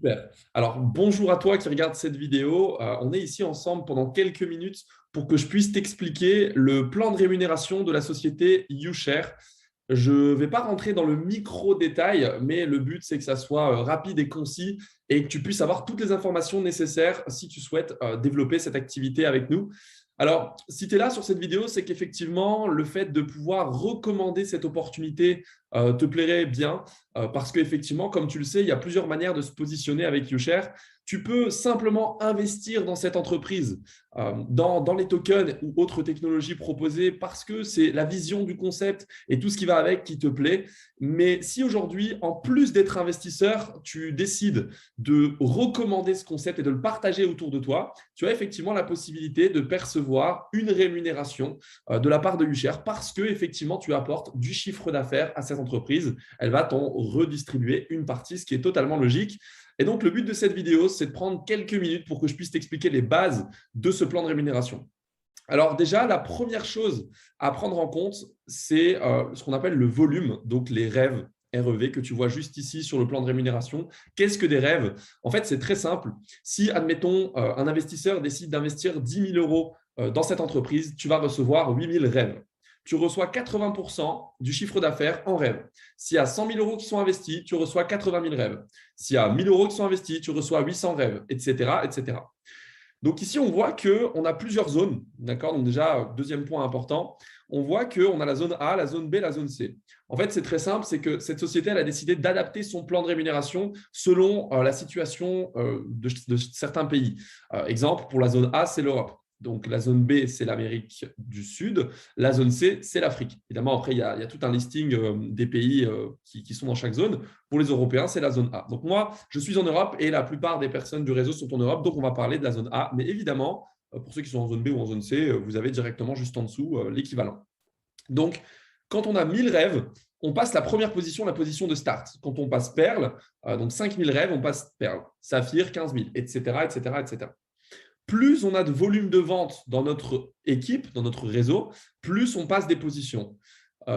Super. Alors, bonjour à toi qui regarde cette vidéo. On est ici ensemble pendant quelques minutes pour que je puisse t'expliquer le plan de rémunération de la société YouShare. Je ne vais pas rentrer dans le micro-détail, mais le but, c'est que ça soit rapide et concis et que tu puisses avoir toutes les informations nécessaires si tu souhaites développer cette activité avec nous. Alors, si tu es là sur cette vidéo, c'est qu'effectivement, le fait de pouvoir recommander cette opportunité te plairait bien parce qu'effectivement, comme tu le sais, il y a plusieurs manières de se positionner avec YouShare. Tu peux simplement investir dans cette entreprise, dans les tokens ou autres technologies proposées parce que c'est la vision du concept et tout ce qui va avec qui te plaît. Mais si aujourd'hui, en plus d'être investisseur, tu décides de recommander ce concept et de le partager autour de toi, tu as effectivement la possibilité de percevoir une rémunération de la part de YouShare parce que effectivement, tu apportes du chiffre d'affaires à cette entreprise. Elle va t'en redistribuer une partie, ce qui est totalement logique. Et donc, le but de cette vidéo, c'est de prendre quelques minutes pour que je puisse t'expliquer les bases de ce plan de rémunération. Alors déjà, la première chose à prendre en compte, c'est ce qu'on appelle le volume, donc les rêves REV que tu vois juste ici sur le plan de rémunération. Qu'est-ce que des rêves? En fait, c'est très simple. Si, admettons, un investisseur décide d'investir 10 000 euros dans cette entreprise, tu vas recevoir 8 000 rêves. Tu reçois 80% du chiffre d'affaires en rêves. S'il y a 100 000 euros qui sont investis, tu reçois 80 000 rêves. S'il y a 1 000 euros qui sont investis, tu reçois 800 rêves, etc., etc. Donc ici, on voit qu'on a plusieurs zones. D'accord. Donc déjà, deuxième point important, on voit qu'on a la zone A, la zone B, la zone C. En fait, c'est très simple, c'est que cette société, elle a décidé d'adapter son plan de rémunération selon la situation de certains pays. Exemple, pour la zone A, c'est l'Europe. Donc, la zone B, c'est l'Amérique du Sud. La zone C, c'est l'Afrique. Évidemment, après, il y a tout un listing des pays qui sont dans chaque zone. Pour les Européens, c'est la zone A. Donc, moi, je suis en Europe et la plupart des personnes du réseau sont en Europe. Donc, on va parler de la zone A. Mais évidemment, pour ceux qui sont en zone B ou en zone C, vous avez directement juste en dessous l'équivalent. Donc, quand on a 1000 rêves, on passe la première position, la position de start. Quand on passe perle, donc 5000 rêves, on passe perle. Saphir, 15 000, etc., etc., etc. Plus on a de volume de vente dans notre équipe, dans notre réseau, plus on passe des positions.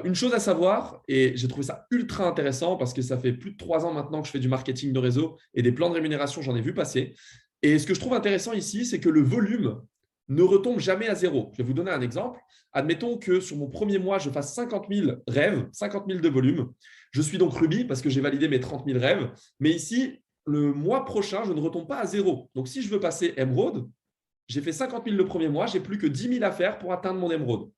Une chose à savoir, et j'ai trouvé ça ultra intéressant parce que ça fait plus de 3 ans maintenant que je fais du marketing de réseau et des plans de rémunération, j'en ai vu passer. Et ce que je trouve intéressant ici, c'est que le volume ne retombe jamais à zéro. Je vais vous donner un exemple. Admettons que sur mon premier mois, je fasse 50 000 rêves, 50 000 de volume. Je suis donc Ruby parce que j'ai validé mes 30 000 rêves. Mais ici, le mois prochain, je ne retombe pas à zéro. Donc, si je veux passer Emerald, j'ai fait 50 000 le premier mois, j'ai plus que 10 000 à faire pour atteindre mon Emerald.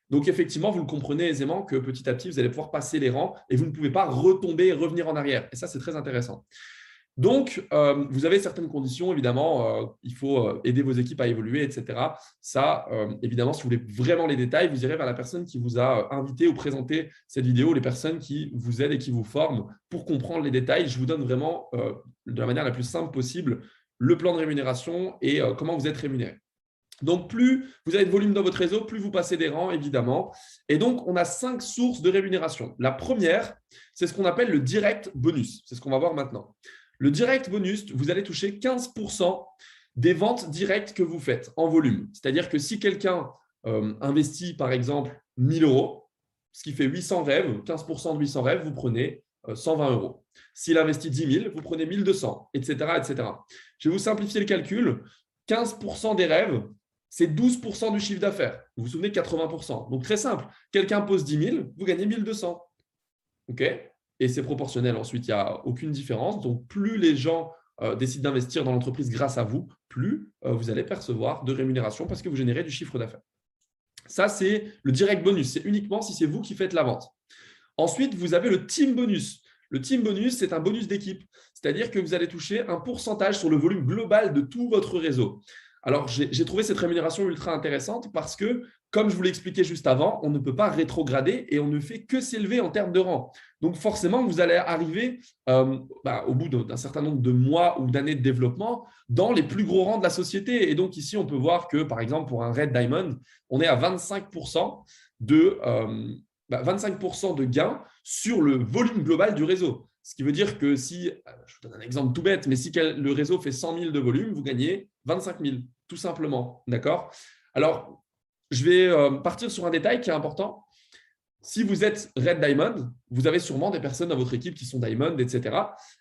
Donc, effectivement, vous le comprenez aisément que petit à petit, vous allez pouvoir passer les rangs et vous ne pouvez pas retomber et revenir en arrière. Et ça, c'est très intéressant. Donc, vous avez certaines conditions, évidemment, il faut aider vos équipes à évoluer, etc. Ça, évidemment, si vous voulez vraiment les détails, vous irez vers la personne qui vous a invité ou présenté cette vidéo, les personnes qui vous aident et qui vous forment pour comprendre les détails. Je vous donne vraiment, de la manière la plus simple possible, le plan de rémunération et comment vous êtes rémunéré. Donc, plus vous avez de volume dans votre réseau, plus vous passez des rangs, évidemment. Et donc, on a 5 sources de rémunération. La première, c'est ce qu'on appelle le direct bonus. C'est ce qu'on va voir maintenant. Le direct bonus, vous allez toucher 15% des ventes directes que vous faites en volume. C'est-à-dire que si quelqu'un investit, par exemple, 1 000 euros, ce qui fait 800 rêves, 15% de 800 rêves, vous prenez 120 euros. S'il investit 10 000, vous prenez 1 200, etc., etc. Je vais vous simplifier le calcul. 15% des rêves, c'est 12% du chiffre d'affaires. Vous vous souvenez, 80%. Donc, très simple. Quelqu'un pose 10 000, vous gagnez 1 200. OK? Et c'est proportionnel. Ensuite, il n'y a aucune différence. Donc, plus les gens décident d'investir dans l'entreprise grâce à vous, plus vous allez percevoir de rémunération parce que vous générez du chiffre d'affaires. Ça, c'est le direct bonus. C'est uniquement si c'est vous qui faites la vente. Ensuite, vous avez le team bonus. Le team bonus, c'est un bonus d'équipe. C'est-à-dire que vous allez toucher un pourcentage sur le volume global de tout votre réseau. Alors, j'ai trouvé cette rémunération ultra intéressante parce que, comme je vous l'ai expliqué juste avant, on ne peut pas rétrograder et on ne fait que s'élever en termes de rang. Donc, forcément, vous allez arriver au bout d'un certain nombre de mois ou d'années de développement dans les plus gros rangs de la société. Et donc, ici, on peut voir que, par exemple, pour un Red Diamond, on est à 25% de 25% de gains sur le volume global du réseau. Ce qui veut dire que si, je vous donne un exemple tout bête, mais si le réseau fait 100 000 de volume, vous gagnez 25 000, tout simplement. D'accord? Alors, je vais partir sur un détail qui est important. Si vous êtes Red Diamond, vous avez sûrement des personnes dans votre équipe qui sont Diamond, etc.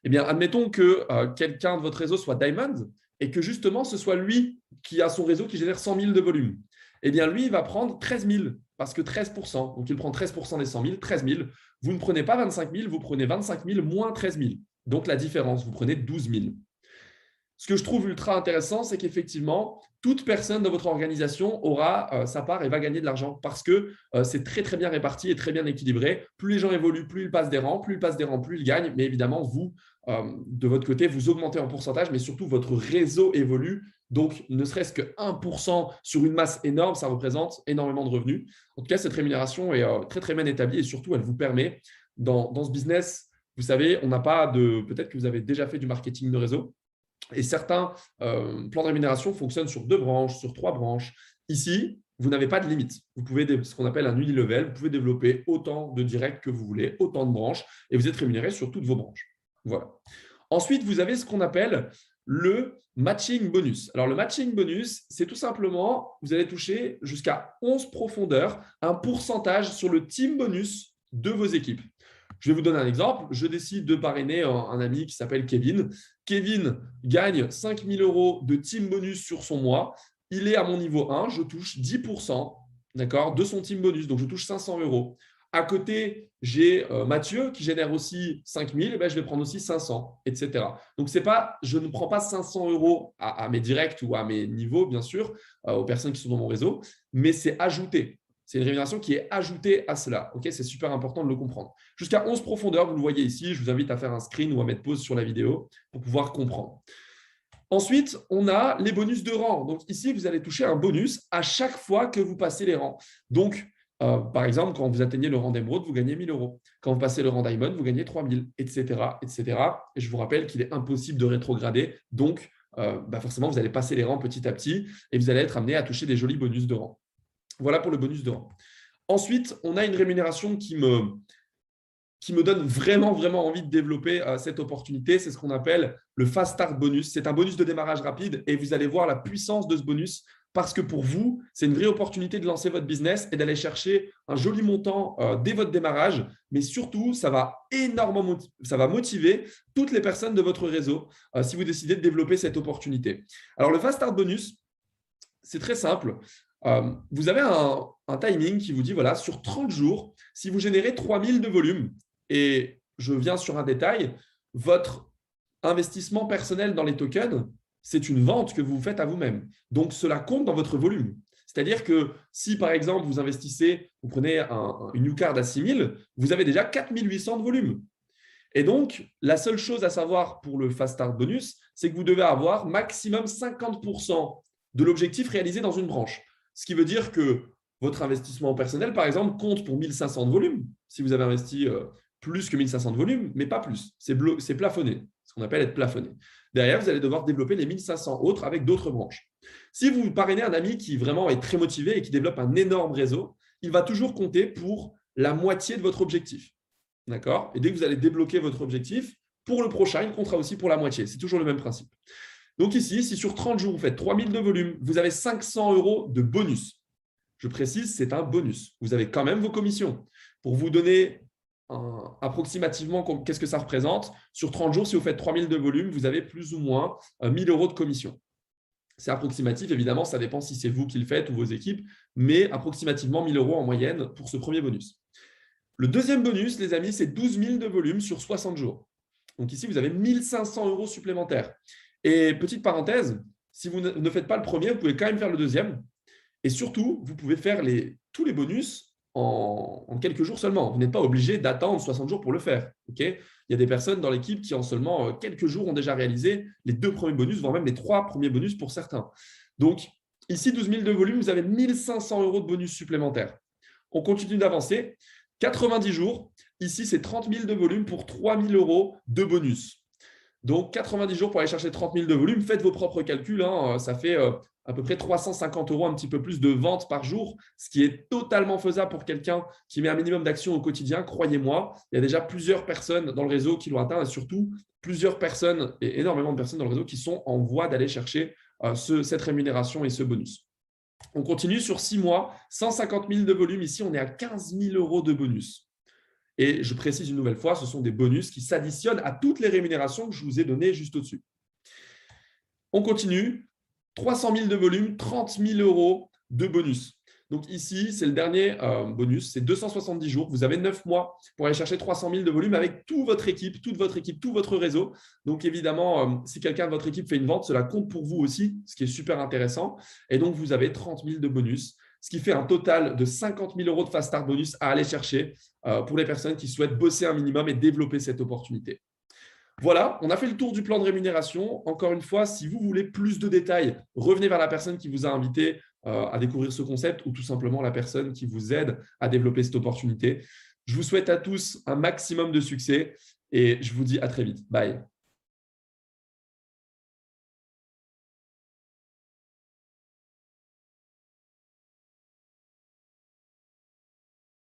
Eh bien, admettons que quelqu'un de votre réseau soit Diamond et que justement, ce soit lui qui a son réseau qui génère 100 000 de volume. Eh bien, lui, il va prendre 13 000 parce que 13%. Donc, il prend 13% des 100 000, 13 000. Vous ne prenez pas 25 000, vous prenez 25 000 moins 13 000. Donc, la différence, vous prenez 12 000. Ce que je trouve ultra intéressant, c'est qu'effectivement, toute personne dans votre organisation aura sa part et va gagner de l'argent parce que c'est très, très bien réparti et très bien équilibré. Plus les gens évoluent, plus ils passent des rangs, plus ils passent des rangs, plus ils gagnent. Mais évidemment, vous, de votre côté, vous augmentez en pourcentage, mais surtout, votre réseau évolue. Donc, ne serait-ce que 1% sur une masse énorme, ça représente énormément de revenus. En tout cas, cette rémunération est très, très bien établie et surtout, elle vous permet, dans ce business, vous savez, on n'a pas de… Peut-être que vous avez déjà fait du marketing de réseau. Et certains plans de rémunération fonctionnent sur 2 branches, sur 3 branches. Ici, vous n'avez pas de limite. Vous pouvez, ce qu'on appelle un unilevel, vous pouvez développer autant de directs que vous voulez, autant de branches, et vous êtes rémunéré sur toutes vos branches. Voilà. Ensuite, vous avez ce qu'on appelle le matching bonus. Alors, le matching bonus, c'est tout simplement, vous allez toucher jusqu'à 11 profondeurs, un pourcentage sur le team bonus de vos équipes. Je vais vous donner un exemple. Je décide de parrainer un ami qui s'appelle Kevin. Kevin gagne 5 000 € de team bonus sur son mois. Il est à mon niveau 1. Je touche 10% de son team bonus. Donc, je touche 500 €. À côté, j'ai Mathieu qui génère aussi 5 000. Je vais prendre aussi 500, etc. Donc, je ne prends pas 500 € à mes directs ou à mes niveaux, bien sûr, aux personnes qui sont dans mon réseau, mais c'est ajouté. C'est une rémunération qui est ajoutée à cela. Okay, c'est super important de le comprendre. Jusqu'à 11 profondeurs, vous le voyez ici. Je vous invite à faire un screen ou à mettre pause sur la vidéo pour pouvoir comprendre. Ensuite, on a les bonus de rang. Donc ici, vous allez toucher un bonus à chaque fois que vous passez les rangs. Donc, par exemple, quand vous atteignez le rang d'émeraude, vous gagnez 1 000 €. Quand vous passez le rang diamond, vous gagnez 3 000, etc., etc. Et je vous rappelle qu'il est impossible de rétrograder. Donc, forcément, vous allez passer les rangs petit à petit et vous allez être amené à toucher des jolis bonus de rang. Voilà pour le bonus de rang. Ensuite, on a une rémunération qui me donne vraiment, vraiment envie de développer cette opportunité. C'est ce qu'on appelle le Fast Start Bonus. C'est un bonus de démarrage rapide et vous allez voir la puissance de ce bonus parce que pour vous, c'est une vraie opportunité de lancer votre business et d'aller chercher un joli montant dès votre démarrage. Mais surtout, ça va motiver toutes les personnes de votre réseau si vous décidez de développer cette opportunité. Alors, le Fast Start Bonus, c'est très simple. Vous avez un timing qui vous dit, voilà, sur 30 jours, si vous générez 3 000 de volume, et je viens sur un détail, votre investissement personnel dans les tokens, c'est une vente que vous faites à vous-même. Donc, cela compte dans votre volume. C'est-à-dire que si, par exemple, vous investissez, vous prenez une Ucard à 6 000, vous avez déjà 4 800 de volume. Et donc, la seule chose à savoir pour le Fast Start Bonus, c'est que vous devez avoir maximum 50% de l'objectif réalisé dans une branche. Ce qui veut dire que votre investissement personnel, par exemple, compte pour 1 500 de volume, si vous avez investi plus que 1 500 de volume, mais pas plus. C'est plafonné, ce qu'on appelle être plafonné. Derrière, vous allez devoir développer les 1 500 autres avec d'autres branches. Si vous parrainez un ami qui vraiment est très motivé et qui développe un énorme réseau, il va toujours compter pour la moitié de votre objectif. D'accord ? Et dès que vous allez débloquer votre objectif, pour le prochain, il comptera aussi pour la moitié. C'est toujours le même principe. Donc ici, si sur 30 jours, vous faites 3 000 de volume, vous avez 500 € de bonus. Je précise, c'est un bonus. Vous avez quand même vos commissions. Pour vous donner approximativement qu'est-ce que ça représente, sur 30 jours, si vous faites 3 000 de volume, vous avez plus ou moins 1 000 € de commission. C'est approximatif, évidemment, ça dépend si c'est vous qui le faites ou vos équipes, mais approximativement 1 000 € en moyenne pour ce premier bonus. Le deuxième bonus, les amis, c'est 12 000 de volume sur 60 jours. Donc ici, vous avez 1 500 € supplémentaires. Et petite parenthèse, si vous ne faites pas le premier, vous pouvez quand même faire le deuxième. Et surtout, vous pouvez faire tous les bonus en quelques jours seulement. Vous n'êtes pas obligé d'attendre 60 jours pour le faire. Okay, il y a des personnes dans l'équipe qui, en seulement quelques jours, ont déjà réalisé les 2 premiers bonus, voire même les 3 premiers bonus pour certains. Donc, ici, 12 000 de volume, vous avez 1 500 € de bonus supplémentaires. On continue d'avancer. 90 jours, ici, c'est 30 000 de volume pour 3 000 € de bonus. Donc, 90 jours pour aller chercher 30 000 de volume. Faites vos propres calculs. Ça fait à peu près 350 €, un petit peu plus de ventes par jour, ce qui est totalement faisable pour quelqu'un qui met un minimum d'action au quotidien. Croyez-moi, il y a déjà plusieurs personnes dans le réseau qui l'ont atteint et surtout plusieurs personnes et énormément de personnes dans le réseau qui sont en voie d'aller chercher cette rémunération et ce bonus. On continue sur 6 mois, 150 000 de volume. Ici, on est à 15 000 euros de bonus. Et je précise une nouvelle fois, ce sont des bonus qui s'additionnent à toutes les rémunérations que je vous ai données juste au-dessus. On continue, 300 000 de volume, 30 000 euros de bonus. Donc ici, c'est le dernier bonus, c'est 270 jours. Vous avez 9 mois pour aller chercher 300 000 de volume avec toute votre équipe, tout votre réseau. Donc évidemment, si quelqu'un de votre équipe fait une vente, cela compte pour vous aussi, ce qui est super intéressant. Et donc, vous avez 30 000 de bonus, ce qui fait un total de 50 000 euros de Fast Start bonus à aller chercher pour les personnes qui souhaitent bosser un minimum et développer cette opportunité. Voilà, on a fait le tour du plan de rémunération. Encore une fois, si vous voulez plus de détails, revenez vers la personne qui vous a invité à découvrir ce concept ou tout simplement la personne qui vous aide à développer cette opportunité. Je vous souhaite à tous un maximum de succès et je vous dis à très vite. Bye.